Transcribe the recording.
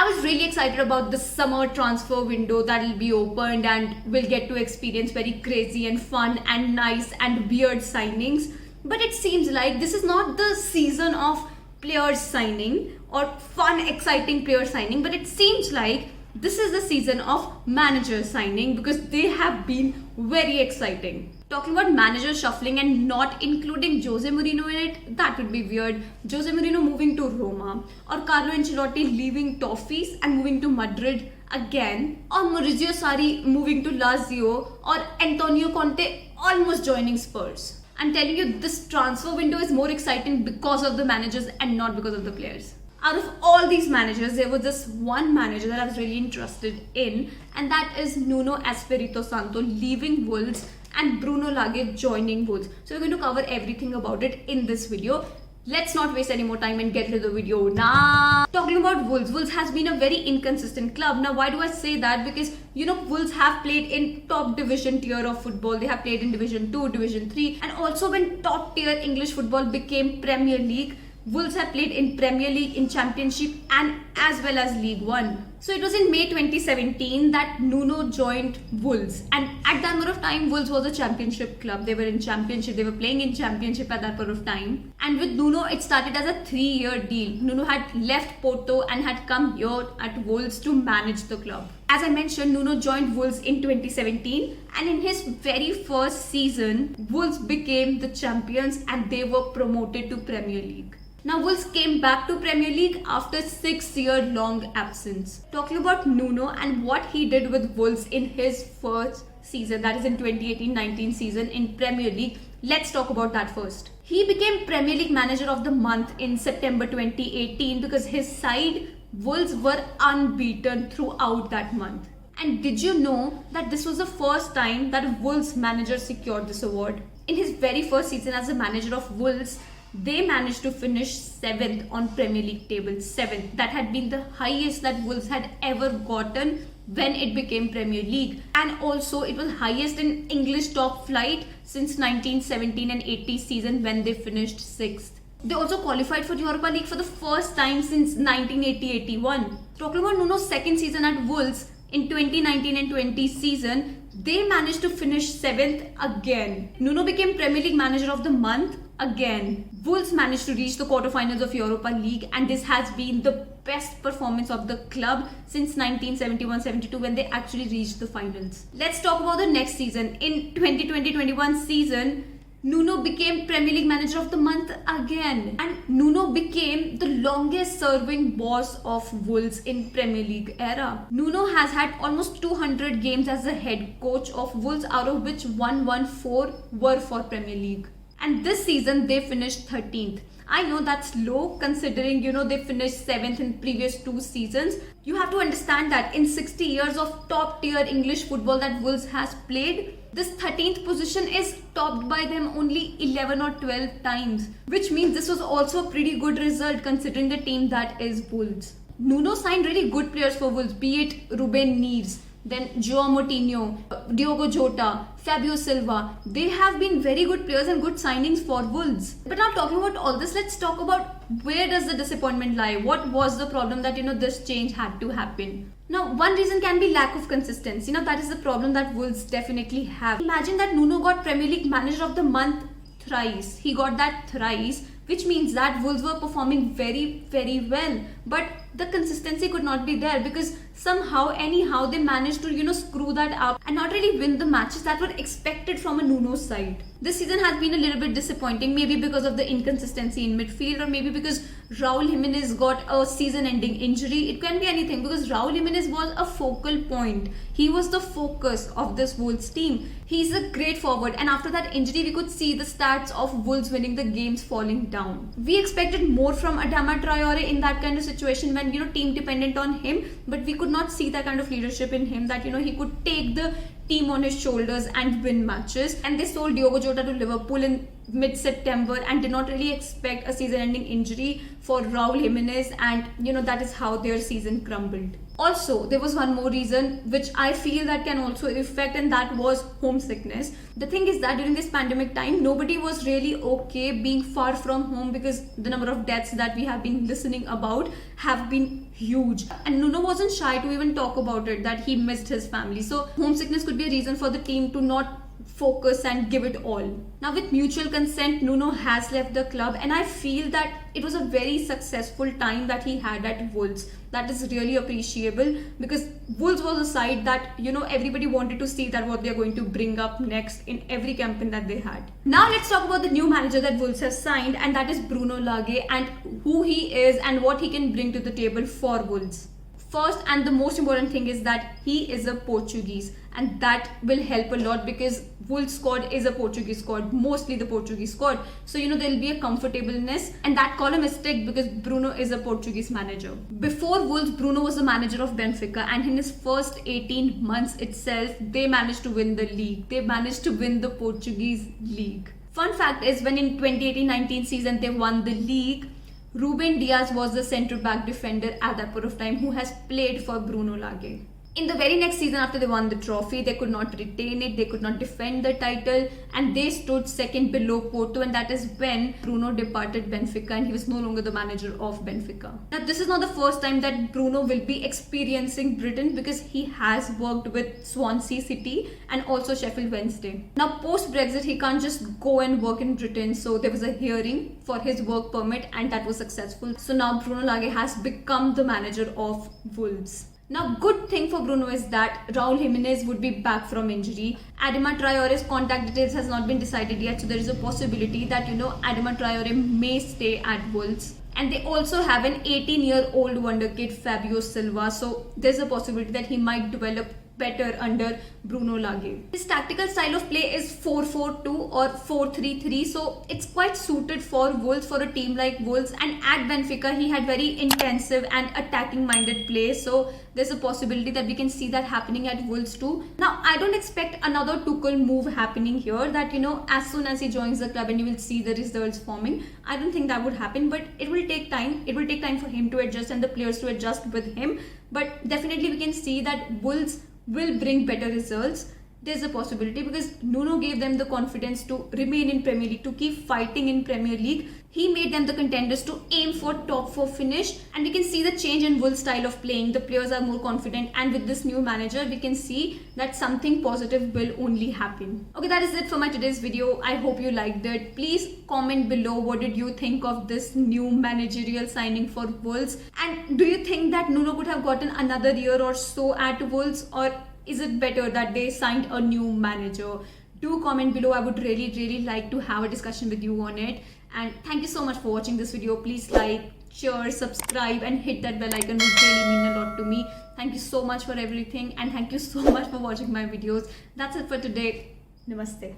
I was really excited about the summer transfer window that will be opened and we'll get to experience very crazy and fun and nice and weird signings. But it seems like this is not the season of players signing or fun, exciting player signing, but it seems like this is the season of manager signing because they have been very exciting. Talking about manager shuffling and not including Jose Mourinho in it, that would be weird. Jose Mourinho moving to Roma, or Carlo Ancelotti leaving Toffees and moving to Madrid again, or Maurizio Sarri moving to Lazio, or Antonio Conte almost joining Spurs. I'm telling you, this transfer window is more exciting because of the managers and not because of the players. Out of all these managers, there was just one manager that I was really interested in, and that is Nuno Espirito Santo leaving Wolves and Bruno Lage joining Wolves. So we're going to cover everything about it in this video. Let's not waste any more time and get into the video now. Talking about Wolves, Wolves has been a very inconsistent club. Now, why do I say that? Because, Wolves have played in top division tier of football. They have played in Division 2, Division 3, and also when top tier English football became Premier League, Wolves have played in Premier League, in Championship, and as well as League One. So it was in May 2017 that Nuno joined Wolves, and at that point of time, Wolves was a Championship club. They were in Championship, they were playing in Championship at that point of time. And with Nuno, it started as a 3-year deal. Nuno had left Porto and had come here at Wolves to manage the club. As I mentioned, Nuno joined Wolves in 2017, and in his very first season, Wolves became the champions and they were promoted to Premier League. Now, Wolves came back to Premier League after 6-year-long absence. Talking about Nuno and what he did with Wolves in his first season, that is in 2018-19 season in Premier League, let's talk about that first. He became Premier League Manager of the Month in September 2018 because his side, Wolves, were unbeaten throughout that month. And did you know that this was the first time that a Wolves manager secured this award? In his very first season as a manager of Wolves, they managed to finish 7th on Premier League table, 7th. That had been the highest that Wolves had ever gotten when it became Premier League. And also it was highest in English top flight since 1917 and 80 season when they finished 6th. They also qualified for Europa League for the first time since 1980-81. Talking about Nuno's second season at Wolves, in 2019 and 20 season, they managed to finish 7th again. Nuno became Premier League Manager of the Month again. Wolves managed to reach the quarterfinals of Europa League, and this has been the best performance of the club since 1971-72 when they actually reached the finals. Let's talk about the next season. In 2020-21 season, Nuno became Premier League Manager of the Month again, and Nuno became the longest serving boss of Wolves in Premier League era. Nuno has had almost 200 games as the head coach of Wolves, out of which 114 were for Premier League. And this season they finished 13th. I know that's low considering, they finished 7th in previous 2 seasons. You have to understand that in 60 years of top tier English football that Wolves has played, this 13th position is topped by them only 11 or 12 times. Which means this was also a pretty good result considering the team that is Wolves. Nuno signed really good players for Wolves, be it Ruben Neves, then Joao Moutinho, Diogo Jota, Fabio Silva. They have been very good players and good signings for Wolves. But now talking about all this, let's talk about where does the disappointment lie? What was the problem that, this change had to happen? Now, one reason can be lack of consistency. Now, that is the problem that Wolves definitely have. Imagine that Nuno got Premier League Manager of the Month thrice. He got that thrice, which means that Wolves were performing very, very well. But the consistency could not be there because somehow, anyhow, they managed to, screw that up and not really win the matches that were expected from a Nuno side. This season has been a little bit disappointing, maybe because of the inconsistency in midfield or maybe because Raul Jimenez got a season-ending injury. It can be anything because Raul Jimenez was a focal point. He was the focus of this Wolves team. He's a great forward, and after that injury, we could see the stats of Wolves winning the games falling down. We expected more from Adama Traore in that kind of situation when, team dependent on him, but we could not see that kind of leadership in him that, he could take the team on his shoulders and win matches. And they sold Diogo Jota to Liverpool in mid-September and did not really expect a season-ending injury for Raul Jimenez, and that is how their season crumbled. Also, there was one more reason which I feel that can also affect, and that was homesickness. The thing is that during this pandemic time, nobody was really okay being far from home because the number of deaths that we have been listening about have been huge. And Nuno wasn't shy to even talk about it, that he missed his family. So homesickness could be a reason for the team to not focus and give it all. Now, with mutual consent, Nuno has left the club, and I feel that it was a very successful time that he had at Wolves. That is really appreciable because Wolves was a side that everybody wanted to see that what they're going to bring up next in every campaign that they had. Now let's talk about the new manager that Wolves have signed, and that is Bruno Lage, and who he is and what he can bring to the table for Wolves. First and the most important thing is that he is a Portuguese, and that will help a lot because Wolves squad is a Portuguese squad, mostly the Portuguese squad. So there'll be a comfortableness, and that column is ticked because Bruno is a Portuguese manager. Before Wolves, Bruno was the manager of Benfica, and in his first 18 months itself, they managed to win the league. They managed to win the Portuguese league. Fun fact is, when in 2018-19 season they won the league, Ruben Diaz was the centre-back defender at that point of time who has played for Bruno Lage. In the very next season after they won the trophy, they could not retain it, they could not defend the title, and they stood second below Porto, and that is when Bruno departed Benfica and he was no longer the manager of Benfica. Now, this is not the first time that Bruno will be experiencing Britain because he has worked with Swansea City and also Sheffield Wednesday. Now, post-Brexit, he can't just go and work in Britain, so there was a hearing for his work permit and that was successful. So now Bruno Lage has become the manager of Wolves. Now, good thing for Bruno is that Raul Jimenez would be back from injury. Adama Traore's contact details has not been decided yet, so there is a possibility that Adama Traore may stay at Wolves. And they also have an 18-year-old wonder kid, Fabio Silva, so there's a possibility that he might develop better under Bruno Lage. His tactical style of play is 4-4-2 or 4-3-3, so it's quite suited for Wolves, for a team like Wolves. And at Benfica, he had very intensive and attacking-minded play, so there's a possibility that we can see that happening at Wolves too. Now, I don't expect another Tuchel move happening here, that as soon as he joins the club and you will see the results forming. I don't think that would happen, but it will take time. It will take time for him to adjust and the players to adjust with him, but definitely we can see that Wolves will bring better results. There's a possibility because Nuno gave them the confidence to remain in Premier League, to keep fighting in Premier League. He made them the contenders to aim for top 4 finish, and we can see the change in Wolves' style of playing. The players are more confident, and with this new manager, we can see that something positive will only happen. Okay, that is it for my today's video. I hope you liked it. Please comment below what did you think of this new managerial signing for Wolves, and do you think that Nuno could have gotten another year or so at Wolves, or is it better that they signed a new manager? Do comment below. I would really like to have a discussion with you on it. And thank you so much for watching this video. Please like, share, subscribe and hit that bell icon. It would really mean a lot to me. Thank you so much for everything, and thank you so much for watching my videos. That's it for today. Namaste.